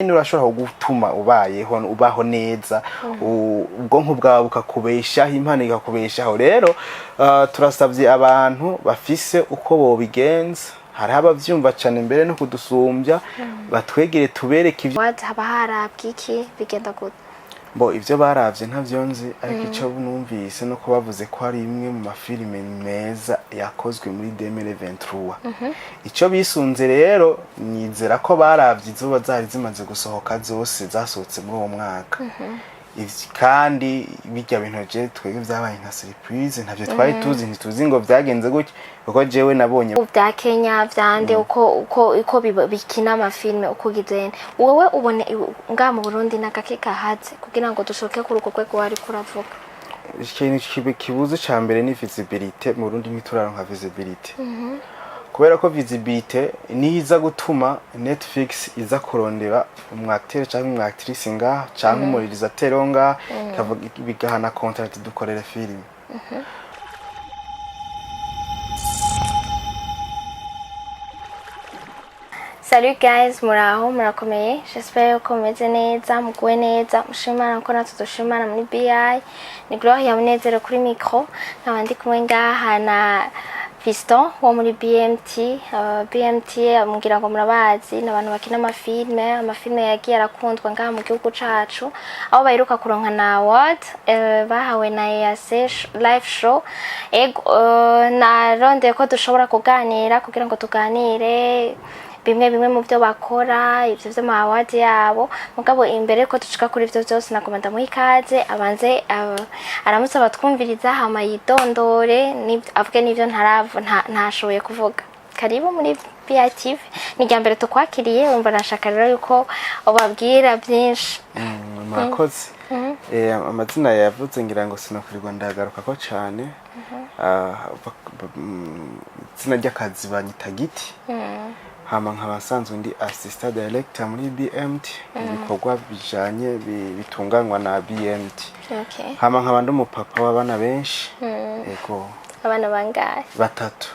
urashobora gutuma ubaho neza ubwonko bwawe bukakubeshaho impano ikakubeshaho rero turasabye abantu bafise uko bobigenza hari abavyumva cyane mbere no kudusumbya batwegere tubereke ivyo haba harabwe iki bigenda gute bo ivyo baravye ntavyonzi ariko ico numvise no ko bavuze ko ari imwe mu mafilime meza yakozwe muri 2023 ico bisunze rero nizera ko baravye izuba zari zimaze gusohoka zose zasohotse muri uwo mwaka kandi bijya bintu je twege vyabaye nka surprise ntavyo twari tuzi ngo vyagenze gutya uko jewe nabonye bya Kenya vyande uko bikina amafilme uko gizene wowe ubone nga mu Burundi nakake kahaze kugira ngo dushoke kuri uko kwego wari kuravuga ikintu kibuze cyambere ni visibility mu Burundi ntituraronka visibility kubera ko visibility niza gutuma Netflix iza kurondera umwacteur cyangwa umwactrice nga cyangwa umurizateur nga bigahana contract dukorera film Salut guys, muraho murakomeye. J'espère ko meze neza, muguwe neza. Mushimana ko natwe dushimana muri BI. Ni Gloria Munezero kuri micro. Nkabandi kumwe ngaha na président wo muri BMT. BMT mugira ngo murabazi n'abantu bakina amafilme yagiye arakundwa ngaha mu gihugu cacu. Aho bayiruka kuronka na award bahawe na EAC live show. Na ronde ko dushobora kuganira kugira ngo tuganire bimwe mu byo bakora ivyo vyo mawadi yabo mugabo imbere ko dushika kuri ivyo byose nakomanda mu ikaze abanze aramutse batwumviriza hama yidondore avuge n'ivyo ntashoboye kuvuga karibu muri BITV ni ryambere tukwakiriye umva nashaka rero yuko ubabwira byinshi murakoze amazina yavuze ngira ngo sinokurirwa ndagaruka ko cyane zina ry'akazi banyita Giti hama nkabasanzwe ndi assistant director muri BMT ibikorwa bijanye bitunganywa na BMT hama nkabandi umupapa w'abana benshi ego abana bangahe batatu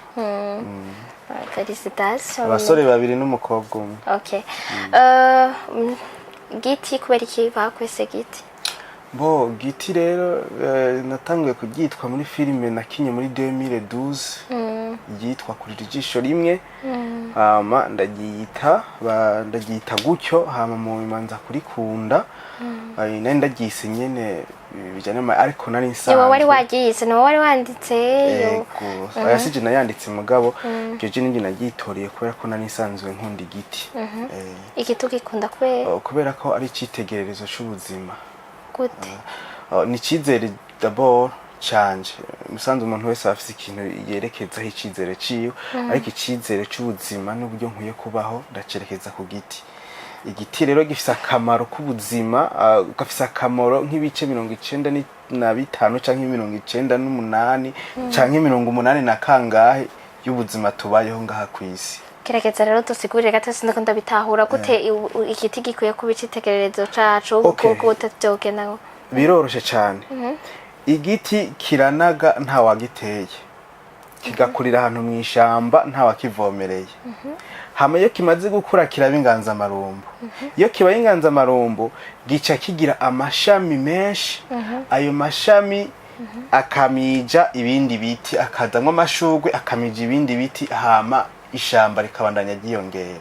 Felicitations abasore babiri n'umukobwa umwe Giti kubera iki bakwese Giti bo Giti rero natanguye kuryitwa muri filime nakinye muri 2012 yitwa kurira ijisho rimwe hama ndagiyita gutyo hama mu imanza kurikunda nari ndagise nyene bijyana ariko nari nsanzwe yewe wari wagiyise no wari wanditse yego ayasije nayanditse mugabo jeje ningi nagitoriye kubera ko nari nsanzwe nkunda Igiti Igiti ukikunda kubera ko ari citegererezo cy'ubuzima gute ni cizere d'abord chanje musanze umuntu wese afite ikintu yerekezaho icizere ciwe ariko icizere cy'ubuzima n'uburyo nkwiye kubaho ndacerekeza ku Giti Igiti rero gifise akamaro k'ubuzima gafise akamaro nk'ibice 95 canke 98 canke 80 na kangahe y'ubuzima tubayeho ngaha kwisi Kirekeza rero tusigurire gato sindakunda bitahura gute Igiti gikwiye kubicitegererezo cacu uko utavyogena biroroshe cyane Igiti kiranaga nta wagiteye kigakurira ahantu mu ishamba nta wakivomereye hama iyo kimaze gukura kiraba inganzamarumbo iyo kibaye inganzamarumbo gica kigira amashami menshi ayo mashami akamija ibindi biti akazamwa amashugwe akamija ibindi biti hama ishamba rikabandanya giyongera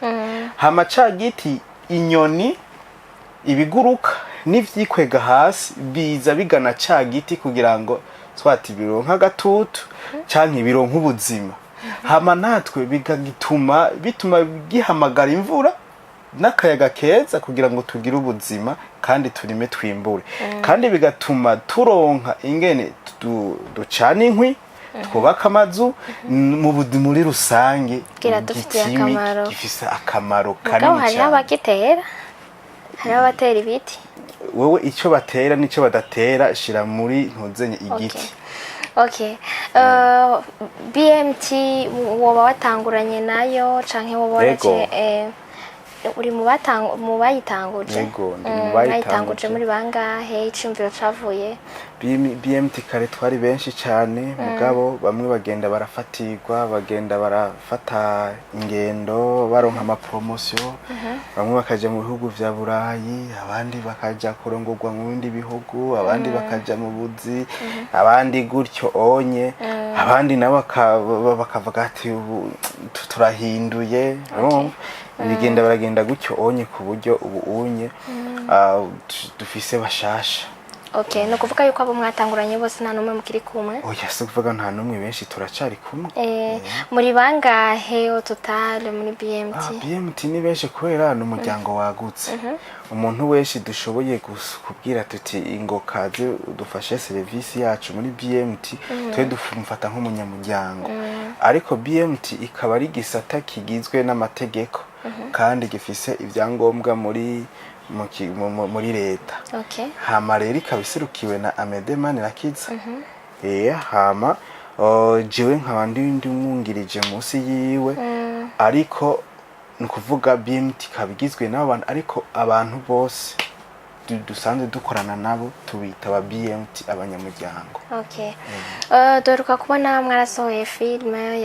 hama ca Giti inyoni ibiguruka n'ivyikwega hasi biza bigana ca Giti kugira ngo twati bironka gatutu canke bironka ubuzima hama natwe bituma gihamagara imvura n'akayaga keza kugira ngo tugire ubuzima kandi turime twimbure kandi bigatuma turonka ingene ducana inkwi twubaka amazu muri rusange gifise akamaro kanini hari abagitera hari abatera ibiti wewe icyo batera n'icyo badatera shira muri ntuzenye Igiti BMT woba watanguranye nayo canke woba uri mu bayitanguje yego ndi mu bayitanguje muri bangahe icumviro cavuye BMT kare twari benshi cyane mugabo bamwe bagenda barafatirwa bagenda barafata ingendo baronka ama promotion bamwe bakaja mu bihugu vya Burayi abandi bakaja kurongorwa mu bindi bihugu abandi bakaja mu buzi abandi gutyo onye abandi nabo bakavuga ati turahinduye bigenda baragenda gutyo onye ku buryo ubu unye dufise bashasha. Okay, no kuvuga yuko abo mwatanguranye bose nta numwe mukiri kumwe. Oya, so kuvuga nta numwe benshi turacari kumwe. Muri bangahe au total muri BMT? BMT ni benshi kubera n'umuryango wagutse. Umuntu wese dushoboye kubwira tuti ingo kaze dufashe service yacu muri BMT twe dufumfata nk'umunyamuryango. Ariko BMT ikaba ari gisata kigizwe n'amategeko kandi gifise ivyangombwa muri leta. Okay. Hama rero ikabisirukiwe na Amedemani Rakiza. Hama jewe nkabandi ndumwungirije munsi yiwe ariko nukuvuga BMT kabigizwe n'abantu ariko abantu bose dusanzwe dukorana nabo tubita aba BMT abanyamuryango. Okay. Doruka kubona mwarasohoye filme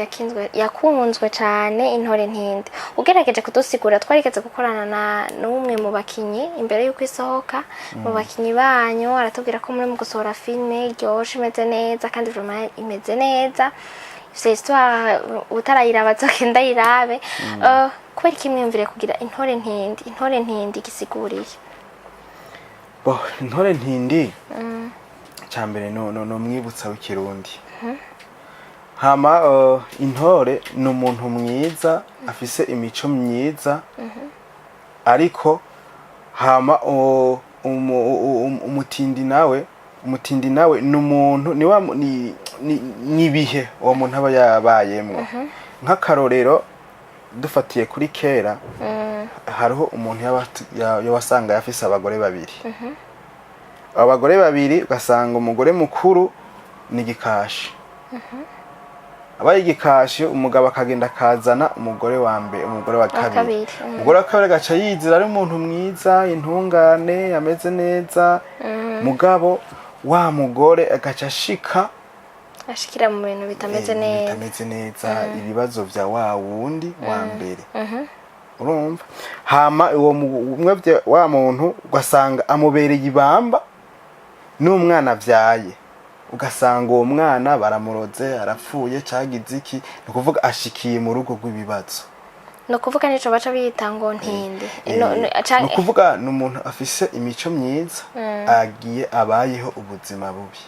yakunzwe cyane intore ntinde. Ugerageje kudusigura twarigeze gukorana na n'umwe mu bakinyi imbere yuko isohoka mu bakinyi banyu aratubwira ko muri mu gusohora filme iryoshe imeze neza kandi vraiment imeze neza. C'est histoire utarayiraba zokenda yirabe. Kubera kimwumvire kugira intore ntinde gisiguriye. Intore ntindi cyambere no mwibutsa w'ikirundi. Hama intore no muntu mwiza afise imico myiza ariko hama umutindi nawe n'umuntu ni bihe uwo muntu aba yabayemwe nk'akarorero dufatiye kuri kera hariho umuntu yabasanga yafise abagore babiri. Abagore babiri ugasanga umugore mukuru ni gikashi. Abaye gikashi umugabo akagenda kazana umugore wa mbere umugore wa kabiri. Umugore wa kabiri gaca yizira ari umuntu mwiza intungane ameze neza mugabo wa mugore agaca ashikira mu bintu bitameze neza ibibazo vya wa wundi wa mbere. Urumva hama uwo umwe wa muntu ugasanga amubereye ibamba n'umwana vyaye ugasanga uwo mwana baramuroze arapfuye cagize iki no kuvuga ashikiye mu rugo rw'ibibazo. No kuvuga nico baca bita ngo ntinde. No kuvuga n'umuntu afise imico myiza agiye abayeho ubuzima bubi.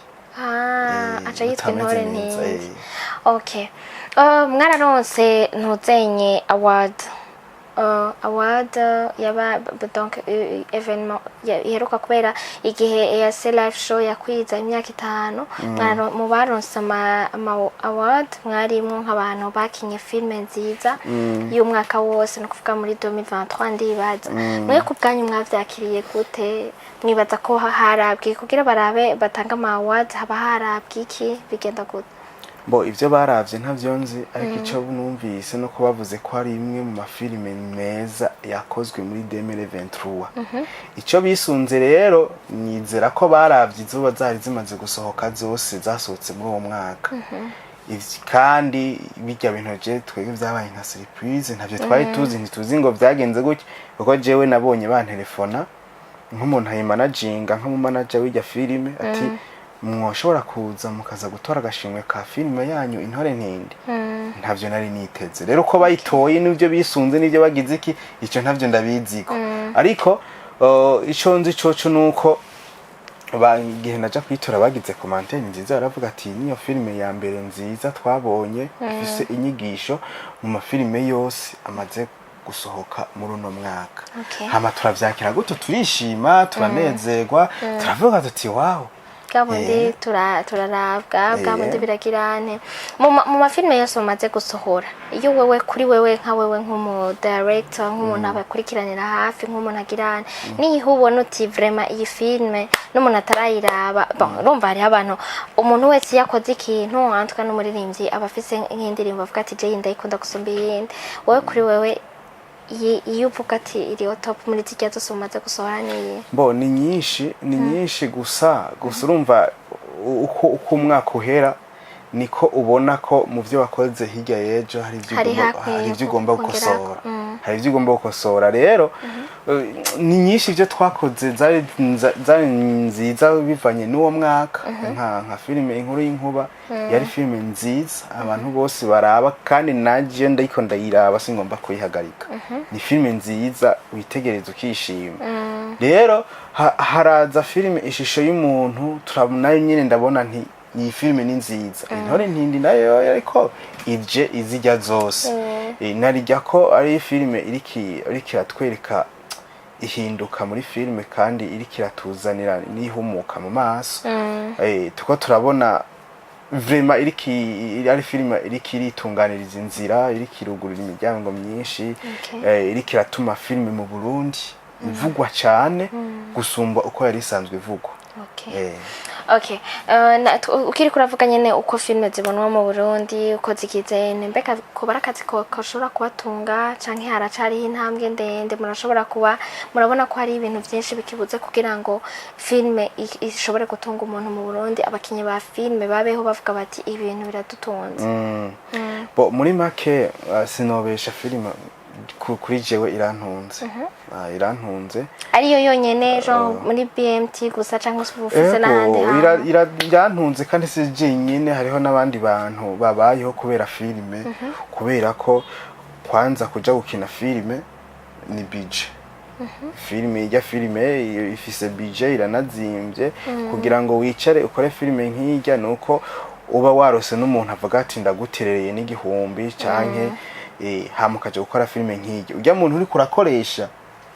Acha yitwa intore ntinde. Okay. Mwararonse ntuzenye award yaba donc événement yeruka kubera igihe ya live show yakwiza imyaka 5 mu baronse ama award mwarimwo nk'abantu bakinye filme nziza y'umwaka wose no kuvuga muri 2023 ndibaza mwe kubwanyu mwavyakiriye gute mwibaza ko harabwi kugira barabe batanga ama award haba harabwi iki bigenda gute? Ivyo baravye ntavyo nzi ariko ico numvise no kubavuze ko ari imwe mu mafilime meza yakozwe muri 2023. Ico bisunze rero nizera ko baravye izuba zari zimaze gusohoka zose zasohotse muri uwo mwaka. Kandi bijya bintu je twege vyabaye nka surprise ntavyo twari ntituzi ngo vyagenze gutyo kuko jewe nabonye bantelefona nk'umuntu ayimanaginga nka mu manager w'ijya filime ati mwoshobora kuza mukaza gutora agashimwe ka filime yanyu intore ntindi. Ntavyo nari niteze rero ko bayitoye n'ivyo bisunze n'ivyo bagize iki ico ntavyo ndabiziko ariko ico nzi coco nuko bagihe naja kwitora bagize commentaire nziza baravuga ati niyo filime ya mbere nziza twabonye ifise inyigisho mu mafilime yose amaze gusohoka muri uno mwaka. Hama turavyakira gute turishima turanezerwa turavuga tuti wow gabundi turarabwa gabundi biragirane mu mafilme yose umaze gusohora iyo wewe kuri wewe nka wewe nk'umu director nk'umuntu abakurikiranira hafi nk'umuntu agirane niho ubona uti vraiment iyi filme n'umuntu atarayiraba urumva hari abantu umuntu wese yakoze ikintu antwa n'umuririmbyi abafise nk'indirimbo avuga ati je ndayikunda gusumba iyindi wowe kuri wewe iyo uvuga ati iri top muri zirya zose umaze gusohora niye? Bo ni nyinshi gusa urumva uko umwaka uhera niko ubona ko mu byo wakoze hirya yejo hari ibyo ugomba gukosora, hari ibyo ugomba gukosora. Rero ni nyinshi ibyo twakoze zari nziza bivanye n'uwo mwaka, nka filime Inkuru y'Inkuba yari filime nziza abantu bose baraba, kandi naje ndayiko ndayiraba singomba kuyihagarika. Ni filime nziza witegereza ukishima. Rero haraza filime Ishusho y'Umuntu, turabona nyine ndabona nti iyi filime ni nziza. Intore ntindi nayo ariko ije izijya zose. Narijya ko ari filime iriki atwereka ihinduka muri filime, kandi iriki atuzanira nihumuka mu maso. Tuko turabona vraiment ari filime iriki ritunganiriza inzira, iriki rugurira imiryango myinshi, iriki ratuma filime mu Burundi ivugwa cyane gusumba uko yari isanzwe ivugwa. Ukiri kuravuga nyene uko filime zibonwa mu Burundi, uko zigize mbeka kuba akazi koshobora kubatunga canke haracariho intambwe ndende, murabona ko hari ibintu byinshi bikibuze kugira ngo filime ishobore gutunga umuntu mu Burundi, abakinyi ba filime babeho bavuga bati ibintu biradutunze? Bo muri make sinobesha filime kuri jewe irantunze. Irantunze ariyo yonyene muri BMT gusa cyangwa se ufise n'ahandi irantunze, kandi si jenyine, hariho n'abandi bantu babayeho kubera filime. Kubera ko kwanza kuja gukina filime ni budget. Filime ifise budget, iranazimbye. Kugira ngo wicare ukore filime nk'ijya nuko uba warose n'umuntu avuga ati ndaguterereye n'igihumbi canke hamukaje gukora filime nk'ijya. Ujya muntu uri kurakoresha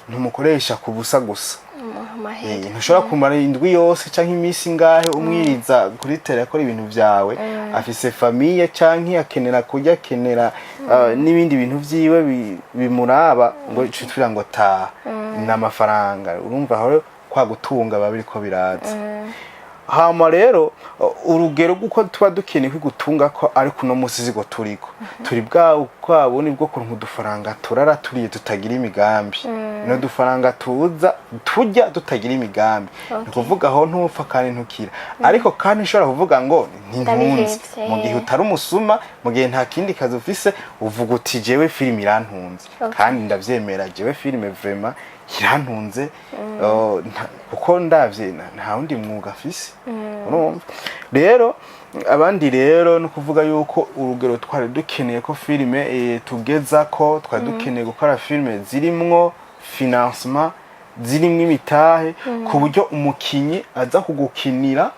ntumukoresha kubusa gusa. Ntushobora kumara indwi yose canke imisi ngahe umwiriza kuri tele akora ibintu vyawe, afise famille canke akenera kurya, akenera n'ibindi bintu vyiwe bimuraba, ngo citwira ngo ta n'amafaranga. Urumva aho kwa gutunga babiriko biraza. Hama rero urugero guko tuba dukeneye kwigutunga ko ari kuno musizigo turiko turi bwabo nibwo kuntu dufaranga turara turiye tutagira imigambi. No dufaranga tujya tutagira imigambi. Kuvuga aho ntupfa kandi ntukira, ariko kandi nshobora kuvuga ngo ntintunze mu gihe utari umusuma, mu gihe nta kindi kazi ufise, uvuga uti jewe filime irantunze. Kandi ndavyemera, jewe filime vraiment irantunze, kuko ndavye nta wundi mwuga afise. Urumva rero abandi rero no kuvuga yuko urugero twari dukeneye ko filime tugeza ko twari dukeneye gukora filime zirimwo financement, zirimwo imitahe, ku buryo umukinyi aza kugukinira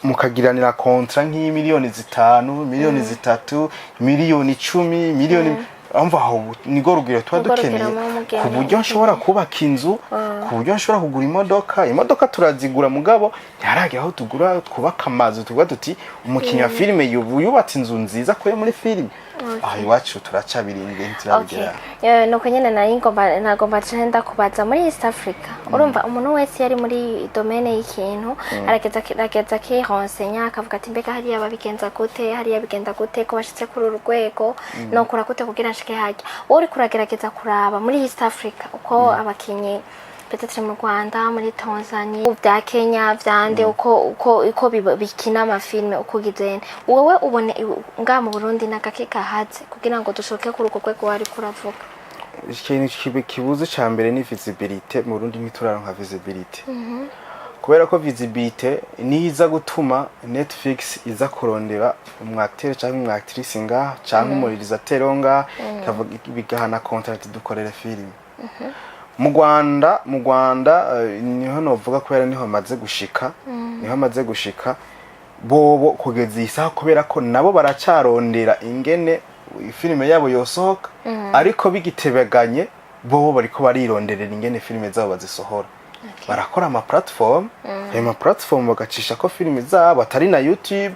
mukagiranira kontra nk'imiliyoni 5, miliyoni 3, miliyoni 10, miliyoni amva aho nigo rugero twa dukeneye, ku buryo nshobora kubaka inzu, ku buryo nshobora kugura imodoka turazigura, mugabo yarage aho tugura twubaka amazu, tuvuga tuti umukinnyi wa filime yubatse inzu nziza ko muri filime. Aho iwacu turacabirindwe ntirabigera. Nuko nyene nagomba cyenda kubaza muri East Africa. Urumva umuntu wese yari muri domaine y'ikintu arageza ki rensenya akavuga ati mbega hariya babigenza gute, hariya bigenda gute ko bashitse kuri urwego, no kura gute kugira nshike hajya. Uri kuragerageza kuraba muri East Africa uko abakinyi peut-être mu Rwanda, muri Tanzania, bya Kenya, vyande uko bikina amafilme uko gizene. Wowe ubone nga mu Burundi nakake kahaze kugira ngo dushoke kuri uko kwego wari kuravuga? Ikintu kibuze ca mbere ni visibility. Mu Burundi ntituraronka visibility. Kubera ko visibility niza gutuma Netflix iza kurondera umwacteur cyangwa umwactrice ngaha cyangwa umurizateur ngaha bigahana contract dukorera filime. Mu Rwanda niho novuga kubera niho amaze gushika bobo kugeza isaha, kubera ko nabo baracarondera ingene filime yabo yosohoka, ariko bigitebeganye bobo bariko barironderera ingene filime zabo bazisohora. Barakora ama platform, ayo platform bagacisha ko filime zabo atari na YouTube,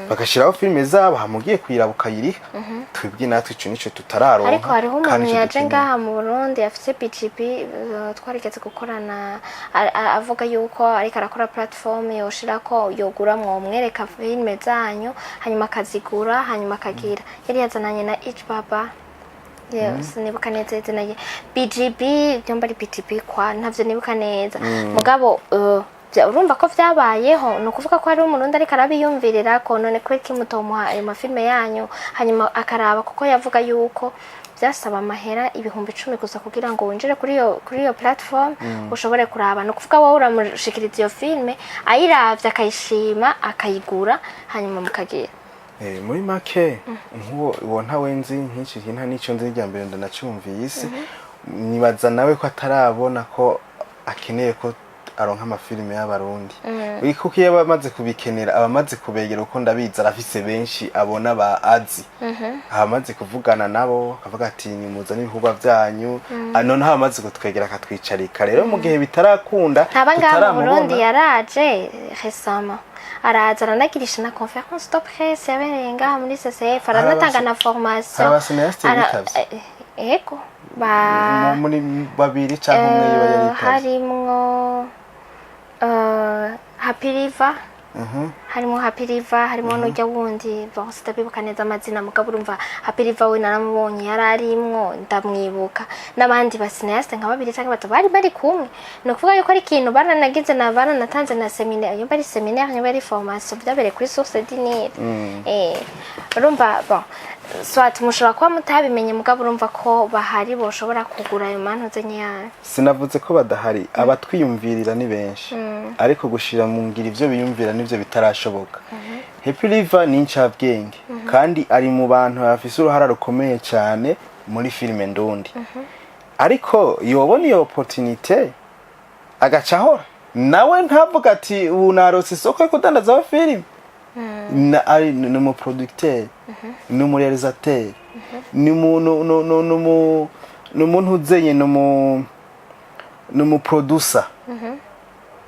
bagashiraho filime zabo hamugiye kuyirabuka yiriha. Twibwi natwe ico nico tutararonka. Ariko hariho umuntu yaje ngaha mu Burundi afite PGP twarigeze gukorana, avuga yuko ariko arakora platform yoshirako yogura mwereka filime zanyu hanyuma akazigura hanyuma akagira. Yari yazananye na Baba Yes, nibuka neza izina rye BGB, byomba ari BGB kwa ntavyo nibuka neza. Mugabo urumva ko vyabayeho no kuvuga ko hari umuntu ariko arabiyumvirira ko none kuri kimutomuha ayo mafilme yanyu hanyuma akaraba kuko yavuga yuko byasaba amahera 10,000 gusa kugira ngo winjire kuri iyo platform ushobore kuraba no kuvuga wowe uramushikiriza iyo filme ayiravye akayishima akayigura hanyuma mukagira muri make nk'uwo ntawenzi nk'iki nta nico nzi rya mbere ndanacyumvise nibaza nawe ko atarabona ko akeneye ko aronka amafilme y'abarundi kuko iyo abamaze kubikenera abamaze kubegera uko ndabiza arafise benshi abona ba azi abamaze kuvugana nabo akavuga ati nimuza n'ibikorwa byanyu none abamaze kutwegera akatwicarika rero mu gihe bitarakunda ntabanga mu Burundi yaraje récemment araza aranagirisha na conférence de presse yaberenga muri CCF aranatanga na formation ego muri babiri cyangwa umwe yari harimwo Happy River harimo Happy River harimo n'ujya wundi bose tabibuka neza amazina mugabo urumva Happy River we naramubonye yararimwo ndamwibuka n'abandi basinayaste nka babiri cyangwa batatu bari kumwe no kuvuga yuko ari ikintu baranagize na baranatanze na seminaire yo bari seminaire yo bari formation byabere kuri source dinire urumva bon swat mushobora kuba mutabimenye mugabo urumva ko bahari boshobora kugura ayo mantuze nyaya sinavuze ko badahari abatwiyumvirira ni benshi ariko gushira mu ngira ivyo biyumvira nivyo bitarashoboka Happy River ni incabwenge kandi ari mu bantu bafise uruhara rukomeye cyane muri filme ndundi ariko yobona iyo opportunité agacahora nawe ntavuga ati ubu narose isoko yo kudandaza filme ari numu producteur numu réalisateur numuntu uzenye numu producer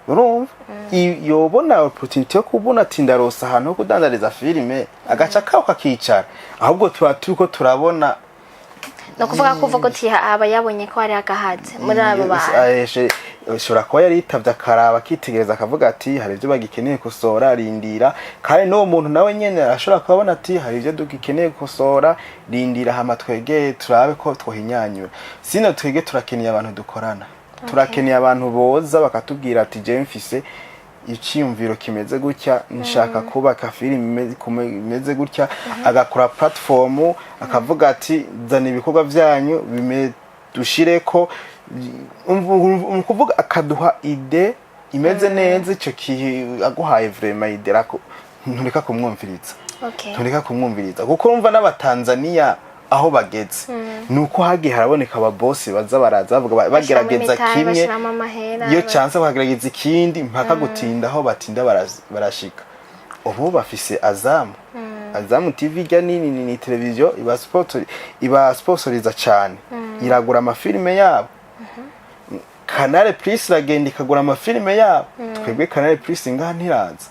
urumva yobona opportunity yo kubona ati ndarosa ahantu ho kudandariza filme agaca kaho kakicara ahubwo turiko turabona no kuvuga ko uvuga ati aba yabonye ko ari agahatse muri abo bantu shora ko yari yitavye akaraba kitegereza akavuga ati hari ivyo bagikeneye kusora rindira kandi no muntu nawe nyene arashobora kubona ati hari ivyo dugikeneye kusora rindira hama twegeye turabe ko twohinyanyura sino twege turakeneye abantu dukorana turakeneye abantu boza bakatubwira ati je mfise icyumviro kimeze gutya nshaka kubaka filime imeze gutya agakora platform akavuga ati zana ibikorwa byanyu dushireko kuvuga akaduha ide imeze neza icyo aguhaye vraiment ide rako ntureka kumwumviriza ntureka kumwumviriza kuko urumva n'abatanzania aho bageze nuko hagiye haraboneka aba boss baza baraza bagerageza kimwe iyo chance bakagerageza ikindi mpaka gutinda aho batinda barashika ubu bafise Azam TV rya ni televiziyo iba sponsoriza cyane iragura amafilme yabo Canal Plus ragenda ikagura amafilme yabo twebwe Canal Plus ngaha ntiraza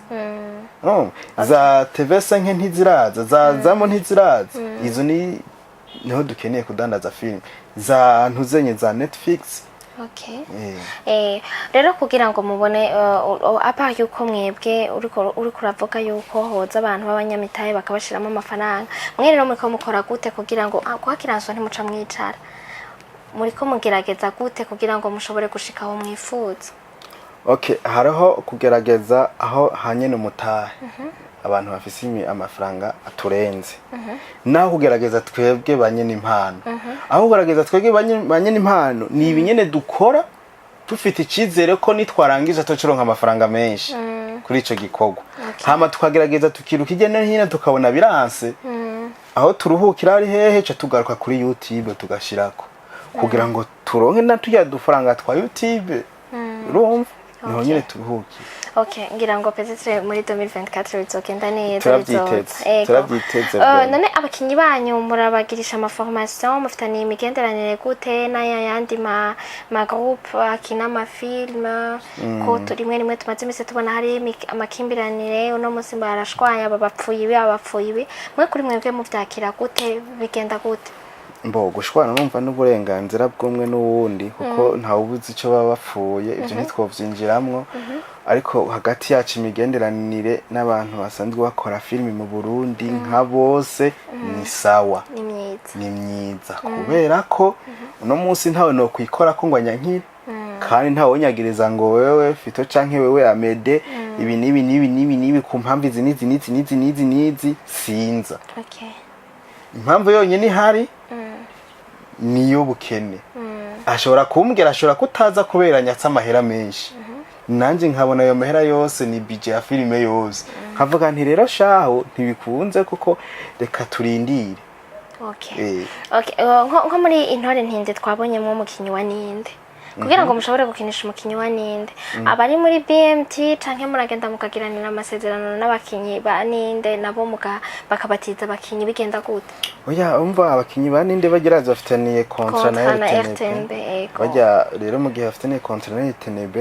za TV5 ntiziraza za Zamo ntiziraza izo niho dukeneye kudandaza filme za ntuzenye za Netflix rero kugira ngo mubone apa yuko mwebwe uri kuravuga yuko hoza abantu b'abanyamitahe bakabashiramo amafaranga mwe rero muri ko mukora gute kugira ngo kwakiranswa ntimuca mwicara muri ko mugerageza gute kugira ngo mushobore gushika aho mwifuza hariho kugerageza aho hanyene umutahe abantu bafise amafaranga aturenze naho kugerageza twebwe banyene impano aho kugerageza twebwe banyene impano ni ibinyene dukora tufite ikizere ko nitwarangiza tucironka amafaranga menshi kuri ico gikorwa hama tukagerageza tukiruka igene hino tukabona biranse aho turuhukira ari hehe ca tugaruka kuri YouTube tugashirako kugira ngo turonke na tujya dufaranga twa YouTube urumva niho nyene turuhukira ngira ngo peut-être muri 2024 bizogenda neza turabyiteze none abakinyi banyu murabagirisha ama formation mufitaniye imigenderanire gute n'ayandi ma groupe akina ama film ko rimwe tumaze iminsi tubona hari amakimbiranire uno munsi barashwanya abapfuye ibi mwe kuri mwebwe muvyakira gute bigenda gute gushwana numva n'uburenganzira bw'umwe n'uwundi kuko nta ubuzi ico baba bapfuye ivyo ntitwovyinjiramwo ariko hagati yacu imigenderanire n'abantu basanzwe bakora filime mu Burundi nka bose ni sawa myiza kubera ko uno munsi ntawe no kwikora ko ngo nyankire kandi ntawe wonyagiriza ngo wewe Fito canke wewe Amede ibi nibi ku mpamvu izi nizi sinza. Impamvu yonyine ihari niyo bukene. Ashobora kumbwira ashobora kutaza kubera nyatsa amahera menshi. Nanje nkabona ayo mahera yose ni budget ya filime yose. Nkavuga nti rero shaho ntibikunze kuko reka turindire. Nko muri intore ntinde twabonyemo umukinyi wa ninde kugira ngo mushobore gukinisha umukinyi wa ninde abari muri BMT canke muragenda mukagiranira amasezerano n'abakinyi ba ninde nabo bakabatiza abakinyi bigenda gute? Oya umva abakinyi ba ninde bagiraza bafitaniye contrat na RTNB. Bajya rero mu gihe bafitaniye contrat na RTNB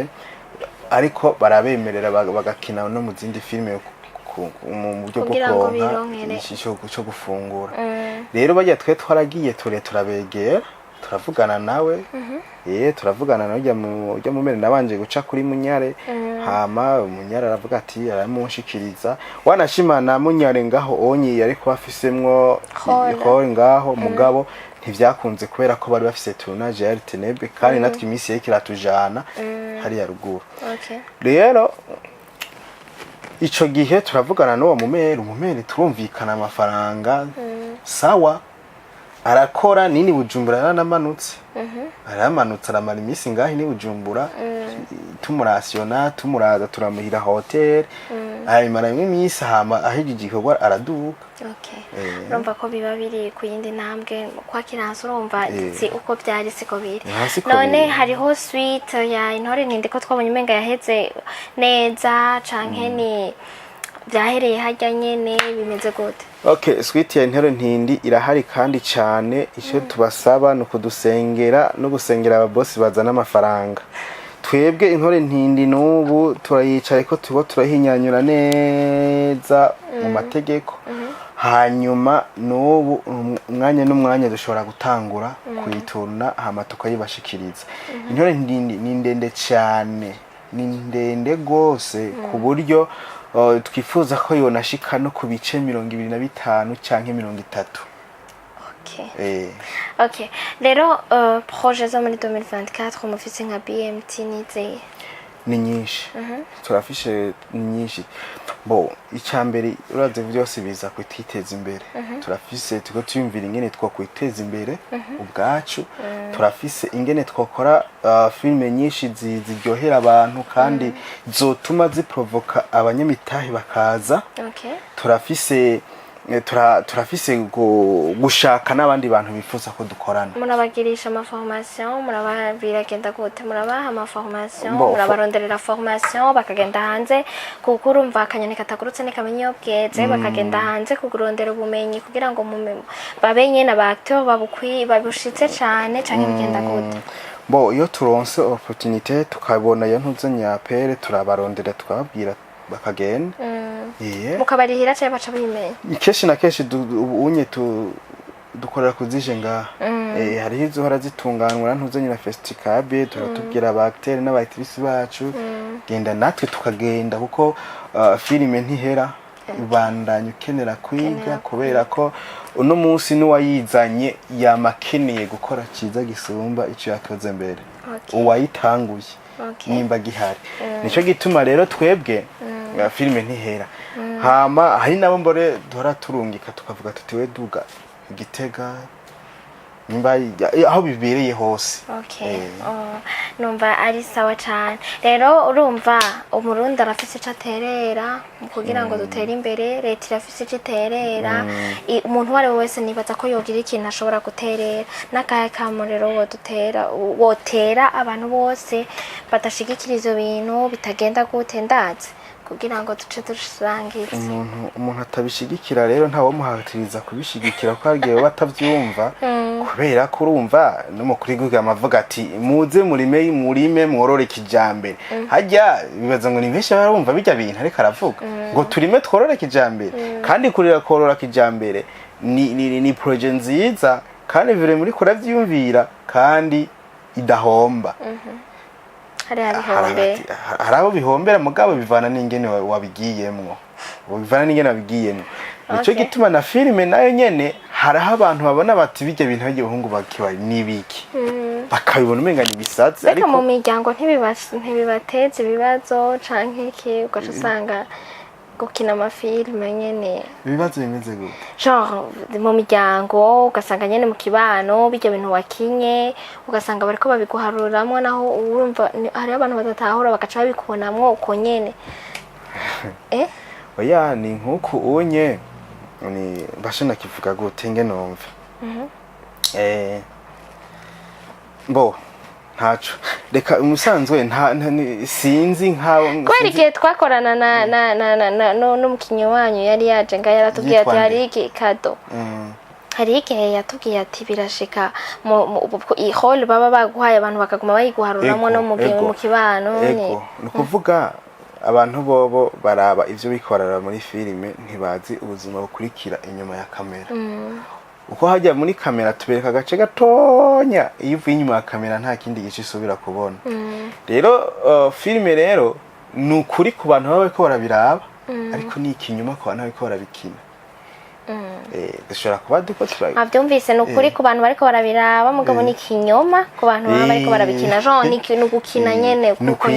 ariko barabemerera bagakina no mu zindi filime mu buryo bwo konka cyo gufungura. Rero bajya twe twaragiye turabegera turavugana nawe turavugana nawe ujya mu mene nabanje guca kuri Munyare hama Munyare aravuga ati aramunshikiriza wanashimana Munyare ngaho onyi ariko bafisemwo hole ngaho mugabo ntivyakunze kubera ko bari bafise tournage ya RTNB kandi natwe imisi yake kiratujana hari ya ruguru. Rero ico gihe turavugana n'uwo mumere turumvikana amafaranga sawa arakora nini Bujumbura yanamanutse aramanutse aramara imisi ngaho ni Bujumbura tumurasiona tumuraza turamuhira hotel ayimara imisi hama ahijije igikorwa araduka. Urumva ko biba biri ku yindi ntambwe kwakiranza urumva si uko byari siko biri. None hariho suite ya intore ntinde ko twabonye umenga yaheze neza canke ni byahereye hajya nyene bimeze gute? Suite ya intore ntindi irahari kandi cyane icyo tubasaba no kudusengera no gusengera ababosi bazana amafaranga. Twebwe intore ntindi n'ubu turayicaye ko turahinyanyura neza mu mategeko hanyuma n'ubu umwanya dushobora gutangura kuyituruna hama tukayibashikiriza. Intore ntindi ni ndende cyane ni ndende gose ku buryo twifuza ko yonashika no ku bice 25 canke 30. Rero projet zo muri 2024 mufise nka BMT nize ni nyinshi turafishe nyinshi icyambere uraze byose biza kwiteza imbere. Turafise tuko tuyumvira ingene twakwiteza imbere ubwacu turafise ingene twakora filme nyinshi ziryohera abantu kandi zotuma ziprovoka abanyamitahe bakaza. Turafise gushaka n'abandi bantu bifuza ko dukorana. Murabagirisha ama formation murababiragenda gute murabaha ama formation murabaronderera formation bakagenda hanze kuko urumva akanyoni katagurutse nikamenye obweze bakagenda hanze kugurondera ubumenyi kugira ngo babenye na acteur babushitse cyane canke bigenda gute? Iyo turonse opportunité tukabona yo ntuzenya pere turabarondera tukababwira bakagenda mukabarihira cyane baca bimenya keshi na keshi unye dukorera kuzije ngaha hariho izohora zitunganwa ntuzanye na festival turatubwira abacteur n'abaactrice bacu genda natwe tukagenda kuko filime ntihera ubandanye ukenera kwiga kubera ko uno munsi n'uwayizanye yamakeneye gukora cyiza gisumba icyo yakoze mbere uwayitanguye nimba gihari nico gituma rero twebwe filime ntihera hama hari nabo mbore duhora turungika tukavuga tutiwe duga Gitega nimba aho bibereye hose. Numva ari sawa cyane. Rero urumva umurundi arafise icaterera kugira ngo dutere imbere leta irafise icaterera umuntu wari wese nibaza ko yogira ikintu ashobora guterera n'akahe kamurero wotera abantu bose batashigikira ivyo bintu bitagenda gute ndaze kugira ngo duce dusangize. Umuntu atabishigikira rero ntawo muhatiriza kubishigikira ko agiye batavyumva kubera ko urumva no mu kuri guga amavuga ati muze murime mworore kijambere hajya bibaza ngo nibesha barumva bijya bintu ariko aravuga ngo turime tworore kijambere kandi kurira korora kijambere ni project nziza kandi vire muri kuravyumvira kandi idahomba. Harabo bihombera mugabo bivana n'ingene wabigiyemwo. Nico gituma na filime nayo nyene hariho abantu babona bati bijya bintu bagiye bahungu bakibaye nibiki bakabibona umenga ni bisazi ariko mu miryango ntibibateza ibibazo canke iki ugaca usanga gukina amafilme nyene ibibazo bimeze gute genre mu miryango ugasanga nyene mu kibano bijya bintu wakinye ugasanga bariko babiguharuramwo naho urumva hariho abantu badatahura bagaca babikubonamwo uko nyene oya ni nkuko unye ni bashana kivuga gute nge numve bo ntaco reka umusanzwe sinzi nkaho kwari igihe twakorana n'umukinyi wanyu yari yaje nga yaratubwiye ati hari iki kado hari igihe yatubwiye ati birashika i hall baba baguhaye abantu bakaguma bayiguharuramwo no mu kibano ni kuvuga abantu bobo baraba ivyo bikorera muri filime ntibazi ubuzima bukurikira inyuma ya kamera uko hajya muri kamera tubereka agace gatonya iyo uvuye inyuma ya kamera nta kindi gice isubira kubona rero filime rero ni ukuri ku bantu baba bariko barabiraba ariko ni ikinyuma ku bantu bariko barabikina dushobora kuba duko avyumvise nukuri ku bantu bariko barabiraba mugabo ni kinyoma ku bantu baba bariko barabikina genre ni gukina nyene kuko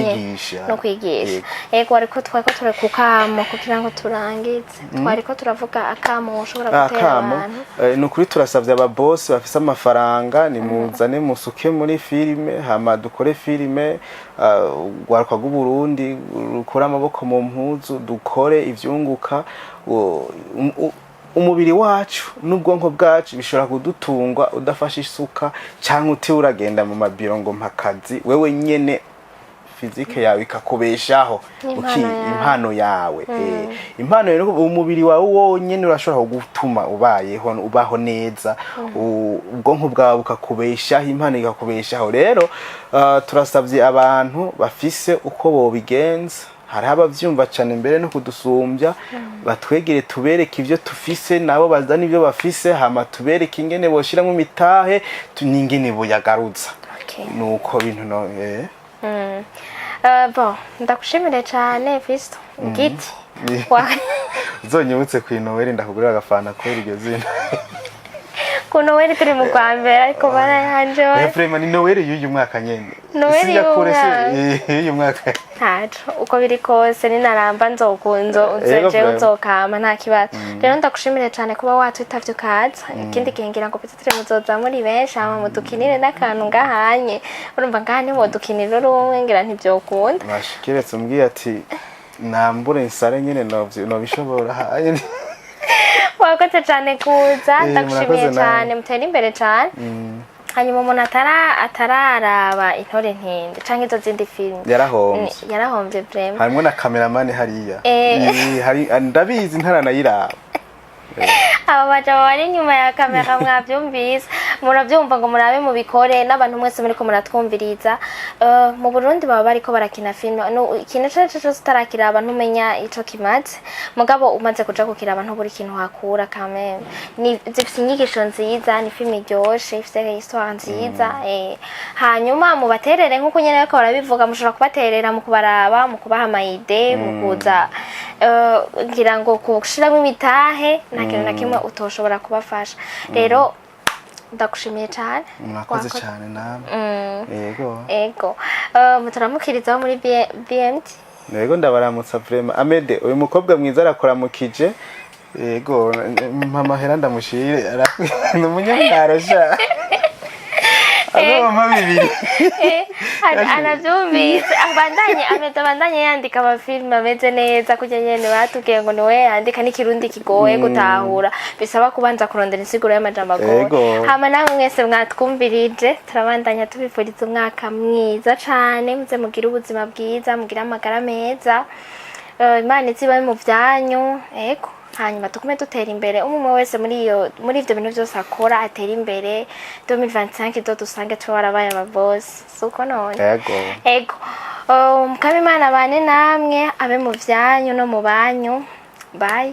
no kwigisha ego ariko twako turi kukamo kugira ngo turangize twariko turavuga akamo ushobora gutera abantu nukuri turasavye aba boss bafise amafaranga ni muzane musuke muri filime hama dukore filime gwaruka gu Burundi rukora amaboko mu mpuzu dukore ivyunguka umubiri wacu n'ubwonko bwacu bishobora kudutungwa udafashe isuka cyangwa uti uragenda mu mabiro ngo mpakazi wewe nyene fizike yawe ikakubeshaho impano yawe impano rero umubiri wawe wonyene urashobora gutuma ubaho neza ubwonko bwawe bukakubeshaho impano ikakubeshaho rero turasavye abantu bafise uko bobigenza hari abavyumva cyane mbere no kudusumbya batwegere tubereke ivyo tufise nabo bazana ivyo bafise hama tubereke ingene boshiramo imitahe tuningene boyagaruza nuko bintu no bon ndakushimire cyane Fisto giti uzonyibutse kwinoweri ndakugurira agafana ko iryo zina kunoweri turi mu kwambera ariko barayanje wa Prema ni noweri y'uyu mwaka nyene noweri y'uyu mwaka ntaco uko biri kose ninaramba nzokunze uzokama nta kibazo rero ndakushimire cyane kuba watwitavye ukaza ikindi kingira ngo petitire muzoza muri benshi hama mudukinire n'akantu ngahanye urumva ngahane wodukinira rumwe ngira ntivyokunda bashikiretse umbwiye ati nambure nsare nyene no bishobora haye wakoze cyane kuza ndakushimiye cyane mutera imbere cyane hanyuma umuntu atararaba intore ntende canke izo zindi filime yarahombye vraiment harimo na cameraman hariya hari ndabizi ntaranayiraba aba bajabo bari nyuma ya kamera mwavyumvise muravyumva ngo murabe mu bikore n'abantu mwese muriko muratwumviriza mu Burundi baba bariko barakina filme no ikintu cyo tarakira abantu menya ico kimaze mugabo umaze kuja kukira abantu buri kintu hakura kamera ni zifite inyigisho nziza ni filme iryoshe ifite histoire nziza hanyuma mu baterere nkuko nyene bariko barabivuga mushobora kubaterera mu kubaraba mu kubaha amayide mu kuza ngira ngo kushiramo imitahe kintu na kimwe utoshobora kubafasha rero ndakushimiye cyane mwakoze cyane namwe ego mutaramukirizaho muri BMT yego ndabaramutsa vraiment Amede uyu mukobwa mwiza arakoramukije yego mama hera ndamushire n'umunyamwaro sha mama bibiri anavyumvise abandanye yandika amafilme ameze neza kujya nyene batubwiye ngo niwe yandika n'ikirundi kigoye gutahura bisaba kubanza kurondera insiguro y'amajambo agoye hama namwe mwese mwatwumvirije turabandanya tubifuriza umwaka mwiza cane muze mugire ubuzima bwiza mugire amagara meza Imana izibaye mu vyanyu ego hanyuma tukume dutera imbere umwe wese muri ivyo bintu byose akora atera imbere 2025 do dusange twarabaye aba boss suko none ego mukaba Imana bane namwe abe mu vyanyu no mu banyu bye